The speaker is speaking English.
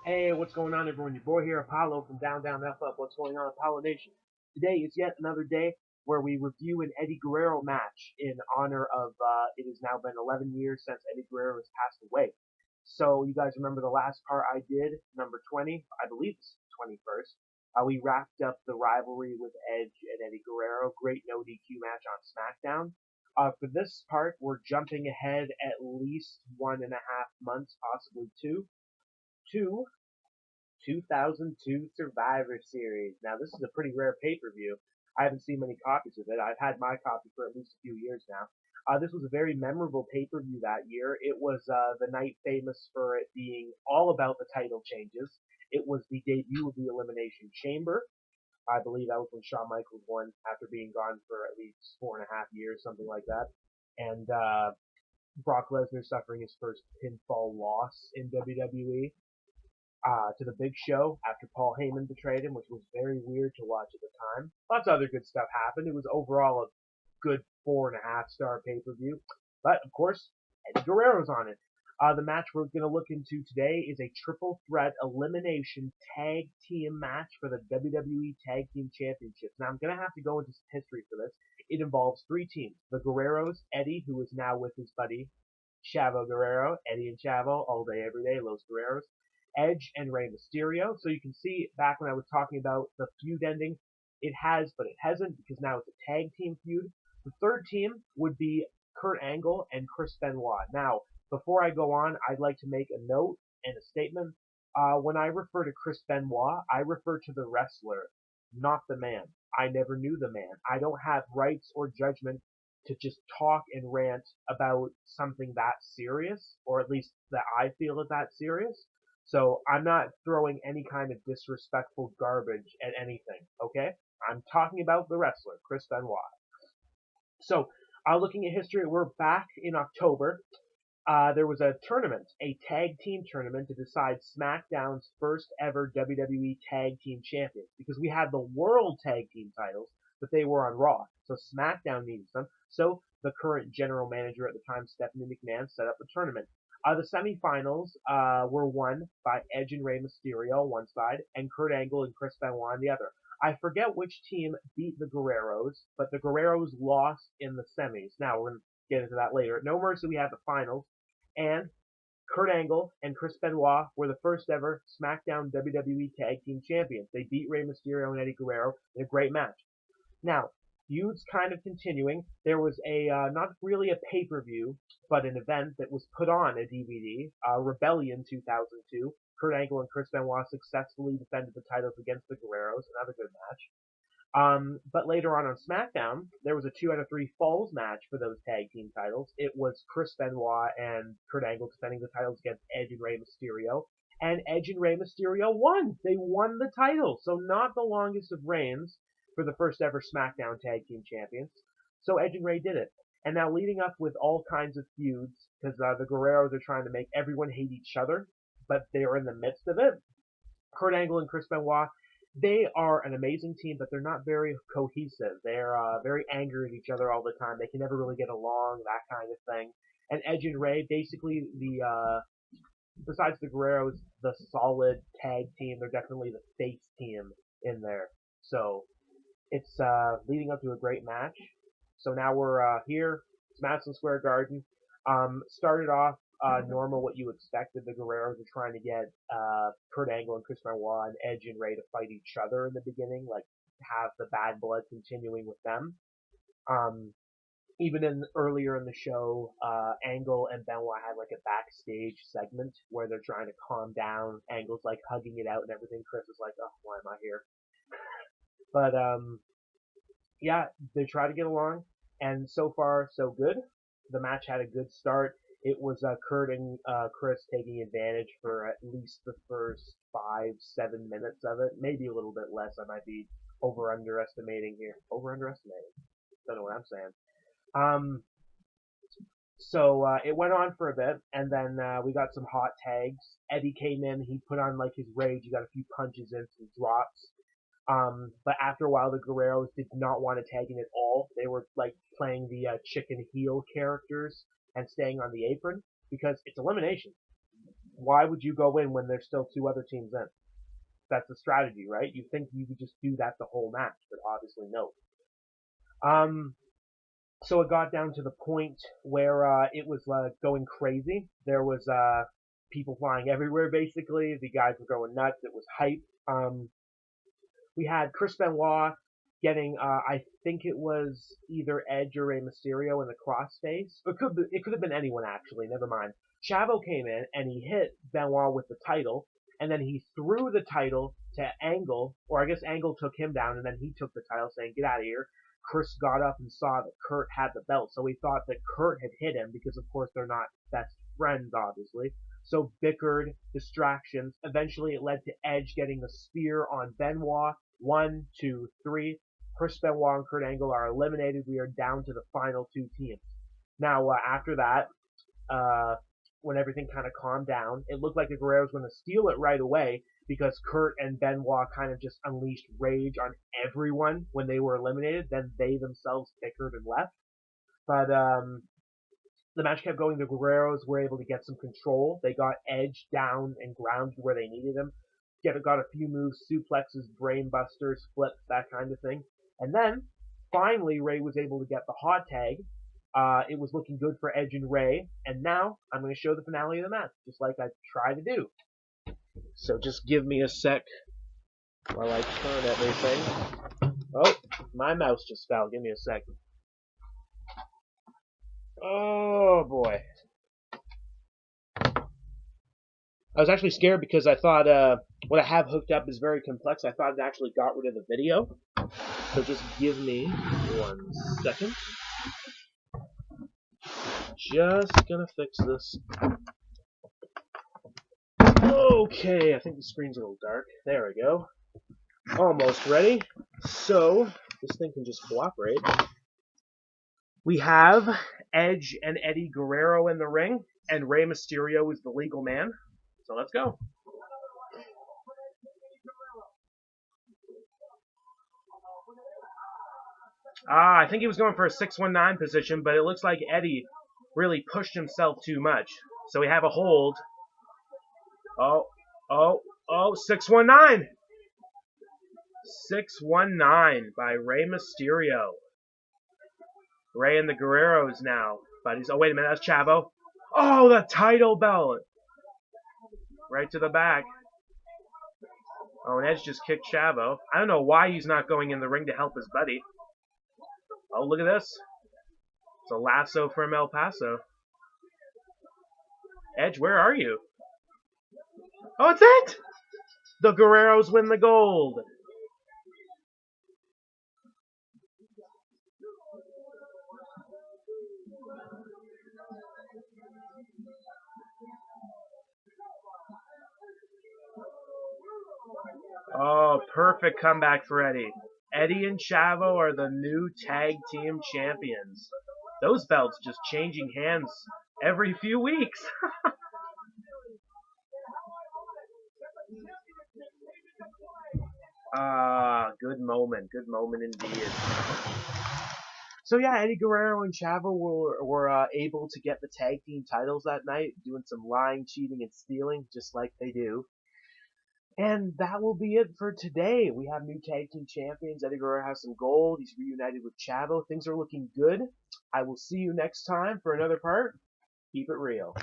Hey, what's going on, everyone? Your boy here, Apollo from Down Down F Up. What's going on, Apollo Nation? Today is yet another day where we review an Eddie Guerrero match in honor of it has now been 11 years since Eddie Guerrero has passed away. So you guys remember the last part I did, number 20, I believe it's 21st. We wrapped up the rivalry with Edge and Eddie Guerrero. Great no DQ match on SmackDown. For this part, we're jumping ahead at least 1.5 months, possibly two, to 2002 Survivor Series. Now, this is a pretty rare pay-per-view. I haven't seen many copies of it. I've had my copy for at least a few years now. This was a very memorable pay-per-view that year. It was the night famous for it being all about the title changes. It was the debut of the Elimination Chamber. I believe that was when Shawn Michaels won after being gone for at least 4.5 years, something like that. And Brock Lesnar suffering his first pinfall loss in WWE to the Big Show after Paul Heyman betrayed him, which was very weird to watch at the time. Lots of other good stuff happened. It was overall a good 4.5 star pay-per-view. But, of course, Eddie Guerrero's on it. The match we're going to look into today is a triple threat elimination tag team match for the WWE Tag Team Championships. Now, I'm going to have to go into some history for this. It involves three teams. The Guerreros, Eddie, who is now with his buddy Chavo Guerrero, Eddie and Chavo, all day, every day, Los Guerreros. Edge and Rey Mysterio. So you can see back when I was talking about the feud ending, it has, but it hasn't because now it's a tag team feud. The third team would be Kurt Angle and Chris Benoit. Now, before I go on, I'd like to make a note and a statement. When I refer to Chris Benoit, I refer to the wrestler, not the man. I never knew the man. I don't have rights or judgment to just talk and rant about something that serious, or at least that I feel is that serious. So I'm not throwing any kind of disrespectful garbage at anything, okay? I'm talking about the wrestler, Chris Benoit. So, looking at history, we're back in October. There was a tournament, a tag team tournament to decide SmackDown's first ever WWE Tag Team Champions because we had the World Tag Team titles, but they were on Raw. So SmackDown needed them. So the current general manager at the time, Stephanie McMahon, set up a tournament. The semifinals were won by Edge and Rey Mysterio on one side and Kurt Angle and Chris Benoit on the other. I forget which team beat the Guerreros, but the Guerreros lost in the semis. Now, we're going to get into that later. At No Mercy, we had the finals, and Kurt Angle and Chris Benoit were the first ever SmackDown WWE Tag Team Champions. They beat Rey Mysterio and Eddie Guerrero in a great match. Now, feud's kind of continuing. There was a, not really a pay-per-view, but an event that was put on a DVD, Rebellion 2002. Kurt Angle and Chris Benoit successfully defended the titles against the Guerreros, another good match. But later on SmackDown, there was a 2 out of 3 falls match for those tag team titles. It was Chris Benoit and Kurt Angle defending the titles against Edge and Rey Mysterio. And Edge and Rey Mysterio won. They won the title. So not the longest of reigns for the first ever SmackDown Tag Team Champions. So Edge and Rey did it. And now leading up with all kinds of feuds, because the Guerreros are trying to make everyone hate each other, but they are in the midst of it. Kurt Angle and Chris Benoit, they are an amazing team, but they're not very cohesive. They're very angry at each other all the time. They can never really get along, that kind of thing. And Edge and Rey, basically besides the Guerreros, the solid tag team. They're definitely the face team in there. So it's leading up to a great match. So now we're here. It's Madison Square Garden. Started off normal, what you expected. The Guerreros are trying to get Kurt Angle and Chris Benoit and Edge and Rey to fight each other in the beginning, like have the bad blood continuing with them. Even earlier in the show, Angle and Benoit had like a backstage segment where they're trying to calm down. Angle's like hugging it out and everything. Chris is like, oh, why am I here? But yeah, they try to get along, and so far so good. The match had a good start. It was Kurt and Chris taking advantage for at least the first 5-7 minutes of it, maybe a little bit less. I might be underestimating here. Underestimating. Don't know what I'm saying. So it went on for a bit, and then we got some hot tags. Eddie came in. He put on like his rage. He got a few punches in, some drops. But after a while, the Guerreros did not want to tag in at all. They were like playing the chicken heel characters and staying on the apron because it's elimination. Why would you go in when there's still 2 other teams in? That's the strategy, right? You think you could just do that the whole match, but obviously no. So it got down to the point where it was going crazy. There was people flying everywhere, basically. The guys were going nuts. It was hype. We had Chris Benoit getting, I think it was either Edge or Rey Mysterio in the crossface. It could have been anyone, actually. Never mind. Chavo came in, and he hit Benoit with the title, and then he threw the title to Angle, or I guess Angle took him down, and then he took the title, saying, "Get out of here." Chris got up and saw that Kurt had the belt, so he thought that Kurt had hit him, because of course they're not best friends, obviously. So bickered, distractions. Eventually it led to Edge getting the spear on Benoit. 1, 2, 3. Chris Benoit and Kurt Angle are eliminated. We are down to the final 2 teams. Now, after that, when everything kind of calmed down, it looked like the Guerrero was going to steal it right away, because Kurt and Benoit kind of just unleashed rage on everyone when they were eliminated. Then they themselves bickered and left. But the match kept going. The Guerreros were able to get some control. They got Edge down and grounded where they needed him. Got a few moves, suplexes, brain busters, flips, that kind of thing. And then, finally, Rey was able to get the hot tag. It was looking good for Edge and Rey. And now, I'm going to show the finale of the match, just like I try to do. So just give me a sec while I turn everything. Oh, my mouse just fell. Give me a second. Oh, boy. I was actually scared because I thought what I have hooked up is very complex. I thought it actually got rid of the video. So just give me 1 second. Just gonna fix this. Okay, I think the screen's a little dark. There we go. Almost ready. So, this thing can just cooperate. We have Edge and Eddie Guerrero in the ring, and Rey Mysterio is the legal man. So let's go. I think he was going for a 619 position, but it looks like Eddie really pushed himself too much. So we have a hold. Oh, 619. 619 by Rey Mysterio. Rey and the Guerreros now. Buddies. Oh, wait a minute. That's Chavo. Oh, the title belt. Right to the back. Oh, and Edge just kicked Chavo. I don't know why he's not going in the ring to help his buddy. Oh, look at this. It's a lasso from El Paso. Edge, where are you? Oh, it's it! The Guerreros win the gold. Oh, perfect comeback for Eddie. Eddie and Chavo are the new tag team champions. Those belts just changing hands every few weeks. Good moment indeed. So yeah, Eddie Guerrero and Chavo were able to get the tag team titles that night, doing some lying, cheating, and stealing, just like they do. And that will be it for today. We have new tag team champions. Eddie Guerrero has some gold. He's reunited with Chavo. Things are looking good. I will see you next time for another part. Keep it real.